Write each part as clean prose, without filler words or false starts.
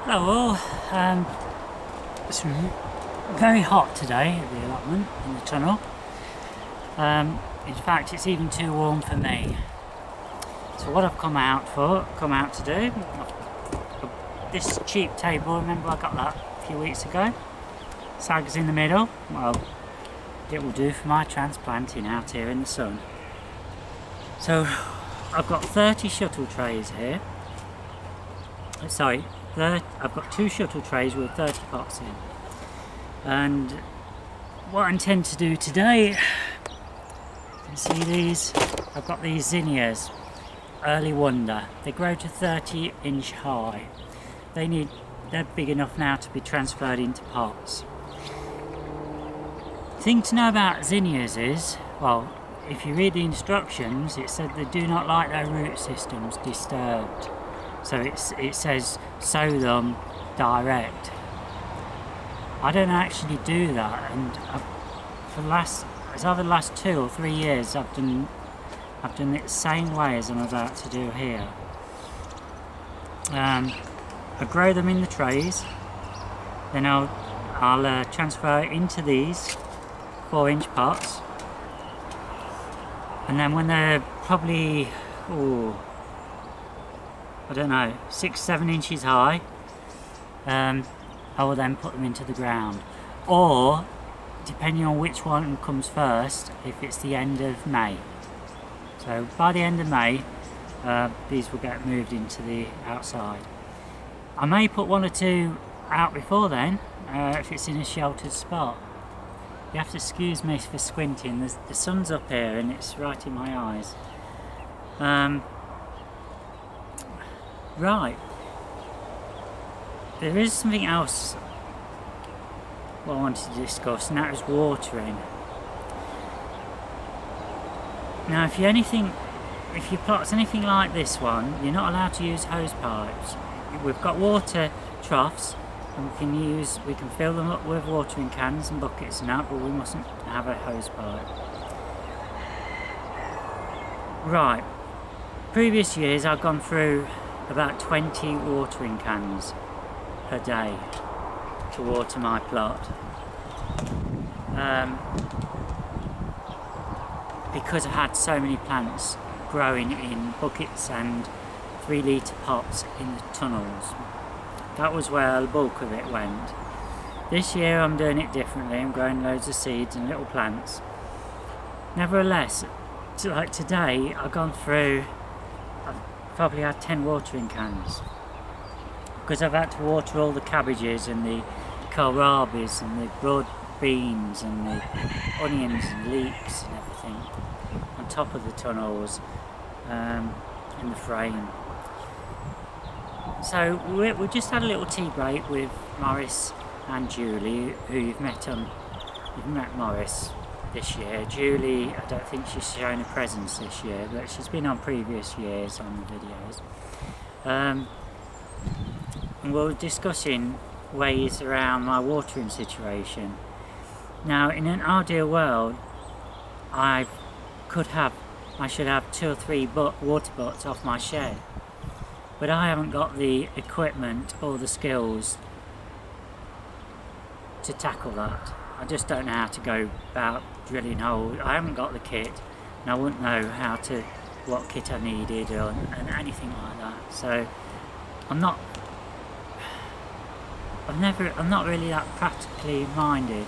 Hello all, it's very hot today at the allotment in the tunnel. In fact, it's even too warm for me. So what I've come out to do, this cheap table, remember I got that a few weeks ago, sags in the middle. Well, it will do for my transplanting out here in the sun. So I've got 30 shuttle trays here. Sorry, I've got 2 shuttle trays with 30 pots in. And what I intend to do today, you can see these, I've got these Zinnias, early wonder. They grow to 30-inch high. They're big enough now to be transferred into pots. The thing to know about Zinnias is, well, if you read the instructions, it said they do not like their root systems disturbed. So it says sow them direct. I don't actually do that, and it's either the last 2 or 3 years I've done it the same way as I'm about to do here. I grow them in the trays, then I'll transfer it into these 4-inch pots, and then when they're probably I don't know, 6-7 inches high, I will then put them into the ground. Or, depending on which one comes first, if it's the end of May. So by the end of May, these will get moved into the outside. I may put 1 or 2 out before then, if it's in a sheltered spot. You have to excuse me for squinting, the sun's up here and it's right in my eyes. Right, there is something else what I wanted to discuss, and that is watering. Now if your plot's anything like this one, you're not allowed to use hose pipes. We've got water troughs and we can fill them up with watering cans and buckets and that, but we mustn't have a hose pipe. Right, previous years I've gone through about 20 watering cans per day to water my plot, because I had so many plants growing in buckets and 3-litre pots in the tunnels. That was where the bulk of it went. This year I'm doing it differently. I'm growing loads of seeds and little plants. Nevertheless, like today I've gone through, probably had 10 watering cans, because I've had to water all the cabbages and the kohlrabis and the broad beans and the onions and leeks and everything on top of the tunnels in the frame. So we just had a little tea break with Morris and Julie, who you've met Morris this year. Julie, I don't think she's shown a presence this year, but she's been on previous years on the videos. And we were discussing ways around my watering situation. Now, in an ideal world, I should have 2 or 3 water butts off my shed, but I haven't got the equipment or the skills to tackle that. I just don't know how to go about drilling holes. I haven't got the kit, and I wouldn't know what kit I needed and anything like that. So I'm not really that practically minded.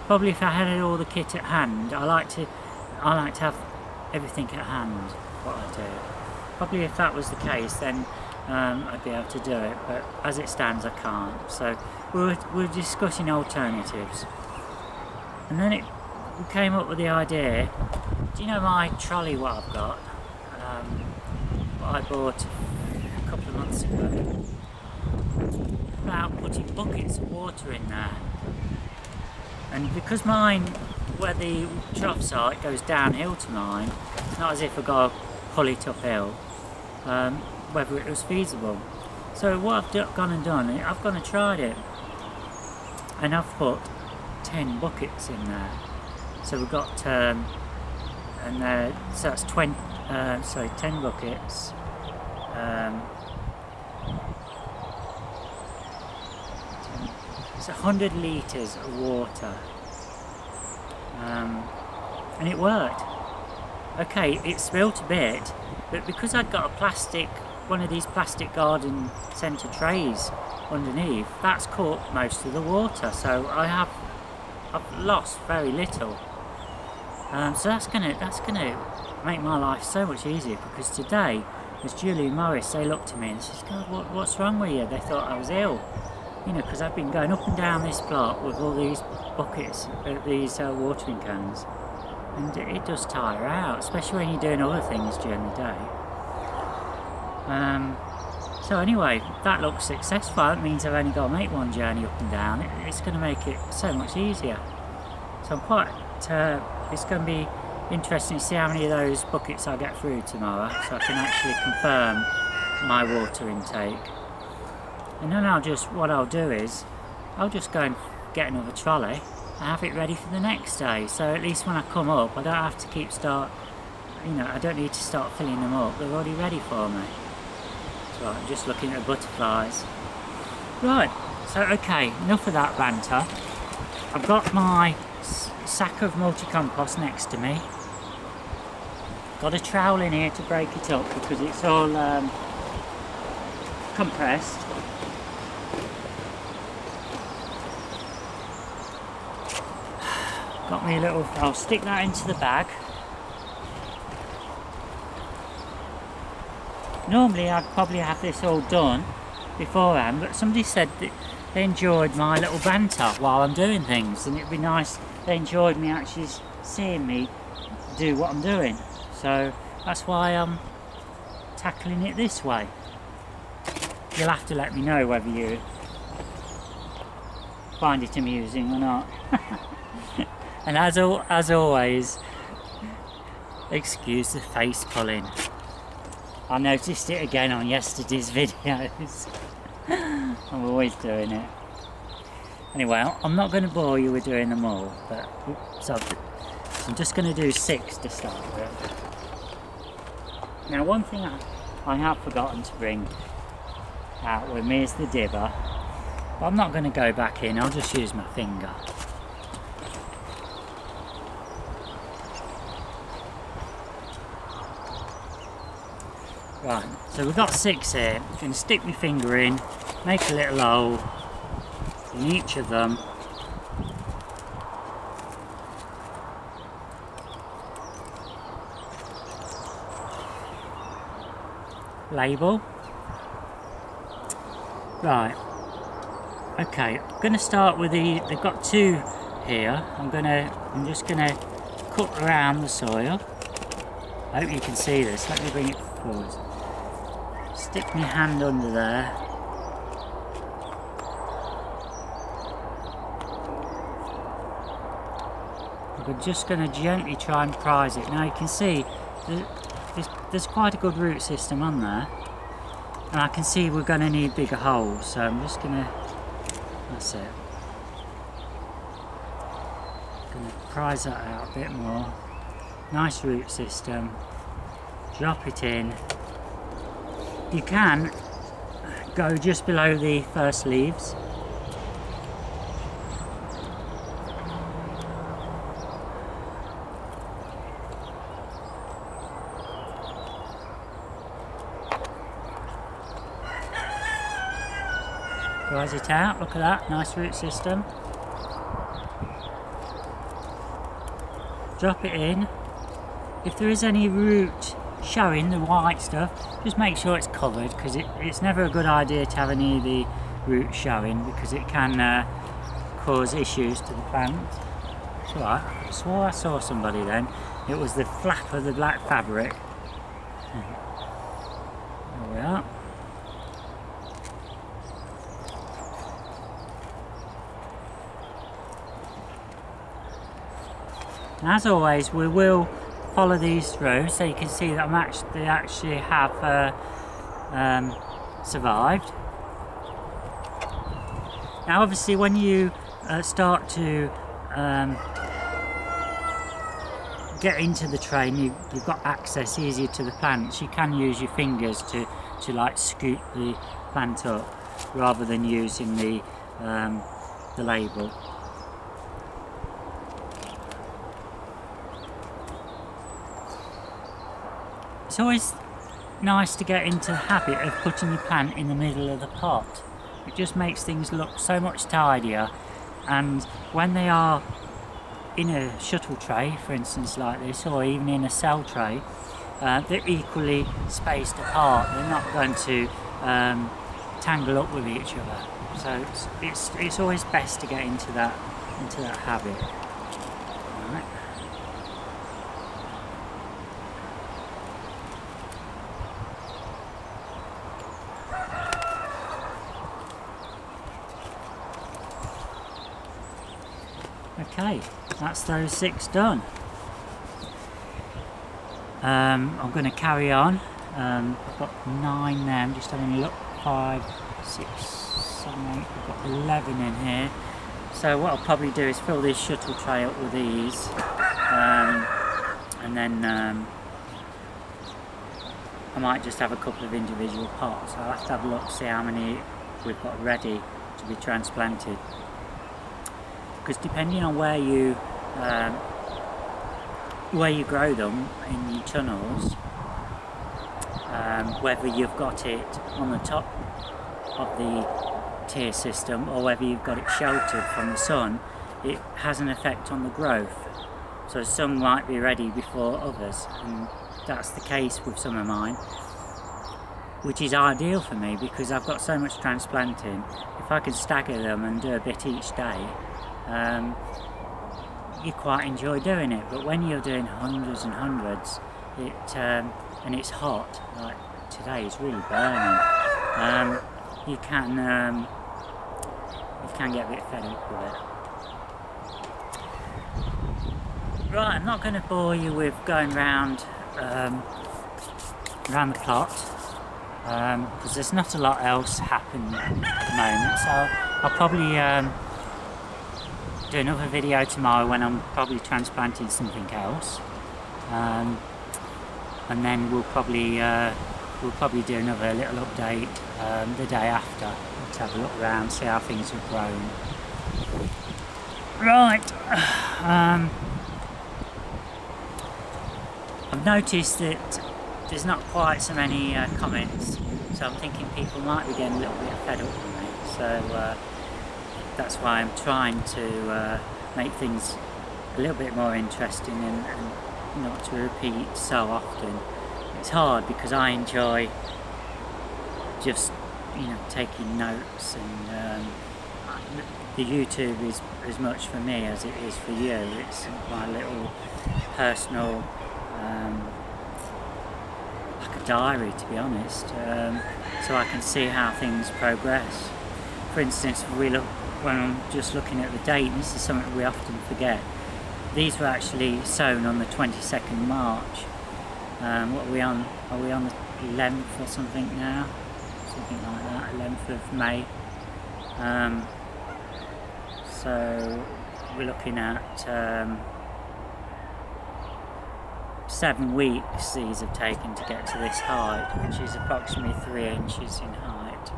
Probably if I had all the kit at hand, I like to have everything at hand. What I do. Probably if that was the case, then I'd be able to do it. But as it stands, I can't. So we're discussing alternatives, and then we came up with the idea. Do you know my trolley? What I've got? What I bought a couple of months ago. About putting buckets of water in there, and because mine, where the troughs are, it goes downhill to mine. It's not as if I got to pull it uphill. Whether it was feasible. So what I've gone and done, I've gone and tried it, and I've put 10 buckets in there. So we've got so that's 10 buckets. It's 100 litres of water. And it worked. Okay, it spilt a bit, but because I'd got one of these plastic garden centre trays underneath, that's caught most of the water, so I've lost very little. So that's gonna make my life so much easier, because today, as Julie and Morris, they looked at me and said, "God, what's wrong with you?" They thought I was ill, you know, because I've been going up and down this plot with all these buckets, these watering cans, and it does tire out, especially when you're doing other things during the day. So anyway, that looks successful. That means I've only got to make one journey up and down. It's going to make it so much easier. So I'm quite, it's going to be interesting to see how many of those buckets I get through tomorrow, so I can actually confirm my water intake. And then what I'll do is, I'll just go and get another trolley and have it ready for the next day. So at least when I come up, I don't have to I don't need to start filling them up. They're already ready for me. So I'm just looking at butterflies. Right, so okay, enough of that banter. I've got my sack of multi-compost next to me. Got a trowel in here to break it up because it's all compressed. Got me a little, I'll stick that into the bag. Normally I'd probably have this all done beforehand, but somebody said that they enjoyed my little banter while I'm doing things, and it'd be nice, they enjoyed me actually seeing me do what I'm doing. So that's why I'm tackling it this way. You'll have to let me know whether you find it amusing or not. And as always, excuse the face pulling. I noticed it again on yesterday's videos. I'm always doing it. Anyway, I'm not going to bore you with doing them all, but so I'm just going to do 6 to start with. Now, one thing I have forgotten to bring out with me is the dibber. But I'm not going to go back in, I'll just use my finger. Right, so we've got 6 here. I'm going to stick my finger in, make a little hole in each of them. Label. Right, okay, I'm going to start with they've got 2 here. I'm just going to cut around the soil. I hope you can see this. Let me bring it forward. Stick my hand under there. I'm just going to gently try and prise it. Now you can see there's quite a good root system on there, and I can see we're going to need bigger holes, so I'm just going to, that's it. Going to prise that out a bit more. Nice root system. Drop it in. You can go just below the first leaves. Rise it out, look at that, nice root system. Drop it in. If there is any root showing, the white stuff, just make sure it's covered, because it's never a good idea to have any of the root showing, because it can cause issues to the plant. It's alright, I swore I saw somebody then. It was the flap of the black fabric. There we are. And as always, we will follow these through, so you can see that they actually have survived. Now obviously when you start to get into the tray and you've got access easier to the plants, you can use your fingers to like scoop the plant up, rather than using the the label. It's always nice to get into the habit of putting your plant in the middle of the pot. It just makes things look so much tidier, and when they are in a shuttle tray, for instance, like this, or even in a cell tray, they're equally spaced apart. They're not going to tangle up with each other. So it's always best to get into that habit. Right. Okay, that's those 6 done. I'm going to carry on. I've got 9 there. I'm just having a look. 5, 6, 7, 8. I've got 11 in here. So what I'll probably do is fill this shuttle tray up with these, and then I might just have a couple of individual pots. I'll have to have a look, see how many we've got ready to be transplanted. Because depending on where you grow them in your tunnels, whether you've got it on the top of the tier system or whether you've got it sheltered from the sun, it has an effect on the growth. So some might be ready before others, and that's the case with some of mine, which is ideal for me because I've got so much transplanting. If I can stagger them and do a bit each day, you quite enjoy doing it. But when you're doing hundreds and hundreds, and it's hot, like today is really burning, you can get a bit fed up with it. Right, I'm not going to bore you with going round the plot, because there's not a lot else happening at the moment, so I'll probably do another video tomorrow when I'm probably transplanting something else, and then we'll probably do another little update the day after. Let's have a look around, see how things have grown. Right, I've noticed that there's not quite so many comments, so I'm thinking people might be getting a little bit fed up with me. So that's why I'm trying to make things a little bit more interesting and not to repeat so often. It's hard because I enjoy just, you know, taking notes, and the YouTube is as much for me as it is for you. It's my little personal, like a diary, to be honest, so I can see how things progress. For instance, when I'm just looking at the date, and this is something we often forget, these were actually sown on the 22nd March. What are we on? Are we on the 11th or something now? Something like that, 11th of May. So we're looking at 7 weeks these have taken to get to this height, which is approximately 3 inches in height.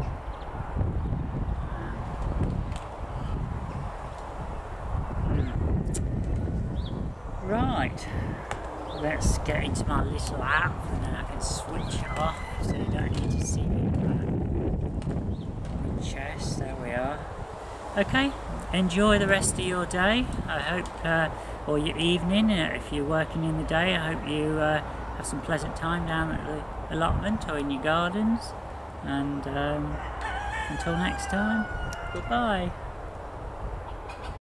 Right, let's get into my little app and then I can switch it off so you don't need to see me. Chest, there we are. Okay, enjoy the rest of your day. I hope, or your evening, if you're working in the day, I hope you have some pleasant time down at the allotment or in your gardens. And until next time, goodbye.